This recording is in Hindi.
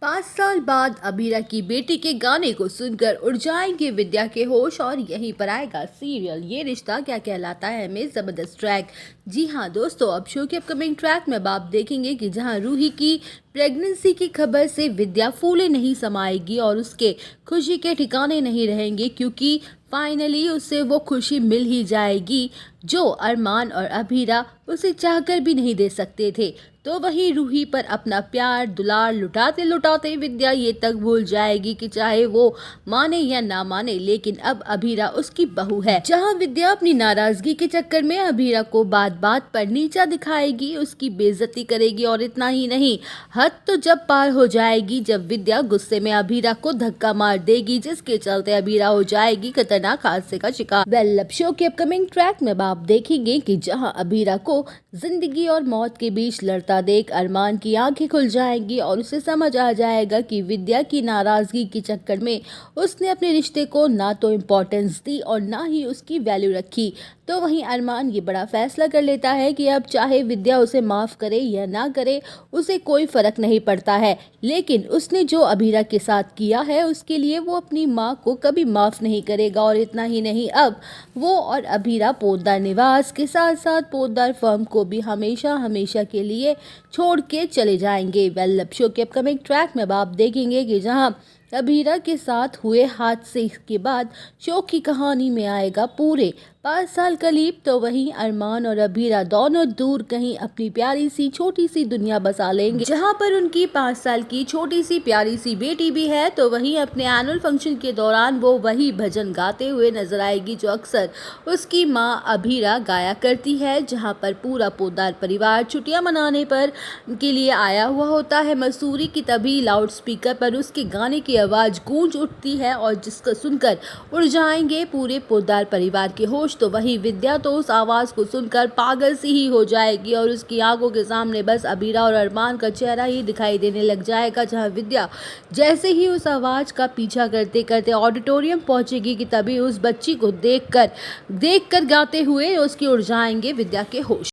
5 साल बाद अबीरा की बेटी के गाने को सुनकर उड़ जाएंगे विद्या के होश और यहीं पर आएगा सीरियल ये रिश्ता क्या कहलाता है में जबरदस्त ट्रैक। जी हाँ दोस्तों, अब शो के अपकमिंग ट्रैक में अब आप देखेंगे कि जहां रूही की प्रेगनेंसी की खबर से विद्या फूले नहीं समाएगी और उसके खुशी के ठिकाने नहीं रहेंगे, क्योंकि फाइनली उसे वो खुशी मिल ही जाएगी जो अरमान और अबीरा उसे चाहकर भी नहीं दे सकते थे। तो वहीं रूही पर अपना प्यार दुलार लुटाते लुटाते विद्या ये तक भूल जाएगी कि चाहे वो माने या ना माने, लेकिन अब अबीरा उसकी बहू है। जहां विद्या अपनी नाराजगी के चक्कर में अबीरा को बात बात पर नीचा दिखाएगी, उसकी बेइज्जती करेगी और इतना ही नहीं, हद तो जब पार हो जाएगी जब विद्या गुस्से में अबीरा को धक्का मार देगी, जिसके चलते अबीरा हो जाएगी खतरनाक हादसे का शिकार। वेल, शो के अपकमिंग ट्रैक में आप देखेंगे कि जहां अबीरा को जिंदगी और मौत के बीच लड़ता देख अरमान की आंखें खुल जाएंगी और उसे समझ आ जाएगा कि विद्या की नाराजगी के चक्कर में उसने अपने रिश्ते को ना तो इम्पोर्टेंस दी और ना ही उसकी वैल्यू रखी। तो वहीं अरमान ये बड़ा फैसला कर लेता है कि अब चाहे विद्या उसे माफ करे या ना करे उसे कोई फर्क नहीं पड़ता है, लेकिन उसने जो अबीरा के साथ किया है उसके लिए वो अपनी माँ को कभी माफ नहीं करेगा। और इतना ही नहीं, अब वो और अबीरा पोद्दार निवास के साथ साथ पोद्दार फर्म को भी हमेशा हमेशा के लिए छोड़ के चले जाएंगे। वेल, शो के अपकमिंग ट्रैक में आप देखेंगे कि जहां अबीरा के साथ हुए हादसे के बाद शो की कहानी में आएगा पूरे 5 साल करीब, तो वहीं अरमान और अबीरा दोनों दूर कहीं अपनी प्यारी सी छोटी सी दुनिया बसा लेंगे, जहां पर उनकी 5 साल की छोटी सी प्यारी सी बेटी भी है। तो वहीं अपने एनुअल फंक्शन के दौरान वो वही भजन गाते हुए नजर आएगी जो अक्सर उसकी माँ अबीरा गाया करती है, जहां पर पूरा पोद्दार परिवार छुट्टियां मनाने पर के लिए आया हुआ होता है मसूरी की। तभी लाउड स्पीकर पर उसके गाने की आवाज गूंज उठती है और जिसको सुनकर उड़ जाएंगे पूरे पोद्दार परिवार के होश। तो वही विद्या तो उस आवाज को सुनकर पागल सी ही हो जाएगी और उसकी आंखों के सामने बस अबीरा और अरमान का चेहरा ही दिखाई देने लग जाएगा। जहां विद्या जैसे ही उस आवाज का पीछा करते करते ऑडिटोरियम पहुंचेगी कि तभी उस बच्ची को देखकर गाते हुए उसकी उड़ जाएंगे विद्या के होश।